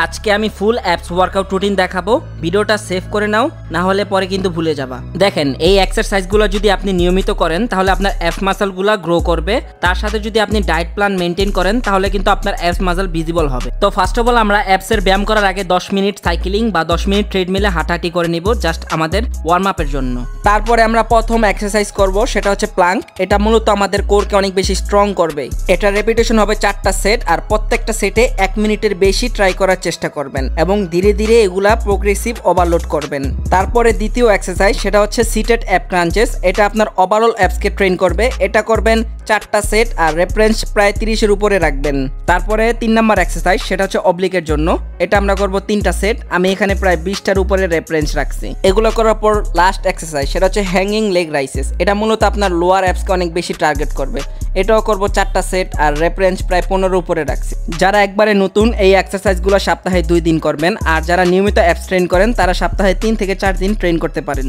আজকে আমি ফুল apps workout routine দেখাবো। ভিডিওটা সেভ করে নাও, না হলে পরে কিন্তু ভুলে যাবা। দেখেন, এই এক্সারসাইজগুলো যদি আপনি নিয়মিত করেন তাহলে আপনার অ্যাপস মাসলগুলো গ্রো করবে। তার সাথে যদি আপনি ডায়েট প্ল্যান মেনটেন করেন তাহলে কিন্তু আপনার অ্যাপস মাসল ভিজিবল হবে। তো ফার্স্ট অফ অল আমরা অ্যাপসের ব্যায়াম করার আগে 10 মিনিট সাইক্লিং বা 10 মিনিট ট্রেডমিলে হাঁটাহাঁটি করে নিব, জাস্ট আমাদের ওয়ার্ম আপের জন্য। তারপরে আমরা প্রথম এক্সারসাইজ করব, সেটা হচ্ছে প্লাঙ্ক। এটা মূলত আমাদের কোরকে অনেক বেশি স্ট্রং করবে। এটা রেপিটেশন হবে 4টা সেট, আর প্রত্যেকটা সেটে 1 মিনিটের বেশি ট্রাই করার চেষ্টা করবেন এবং ধীরে ধীরে এগুলা প্রোগ্রেসিভ ওভারলোড করবেন। তারপরে দ্বিতীয় এক্সারসাইজ, সেটা হচ্ছে সিটেড অ্যাপ ক্রাঞ্চেস। এটা আপনার ওভারঅল অ্যাপসকে ট্রেন করবে। এটা করবেন 4টা সেট আর রেফারেন্স প্রায় 30-এর উপরে রাখবেন। তারপরে 3 নাম্বার এক্সারসাইজ, সেটা হচ্ছে অবলিকের জন্য। এটা আমরা করব 3টা সেট। আমি এখানে প্রায় 20টার উপরে রেফারেন্স রাখছি। এগুলো করার পর লাস্ট এক্সারসাইজ, সেটা হচ্ছে হ্যাঙ্গিং লেগ রাইসেস। এটা মূলত আপনার লোয়ার অ্যাপসকে অনেক বেশি টার্গেট করবে। এটাও করব 4টা সেট আর রেফারেন্স প্রায় 15-এর উপরে রাখছি। যারা একবারে নতুন, এই এক্সারসাইজগুলো সপ্তাহে 2 দিন করবেন, আর যারা নিয়মিত অ্যাপস ট্রেন করেন তারা সপ্তাহে 3 থেকে 4 দিন ট্রেন করতে পারেন।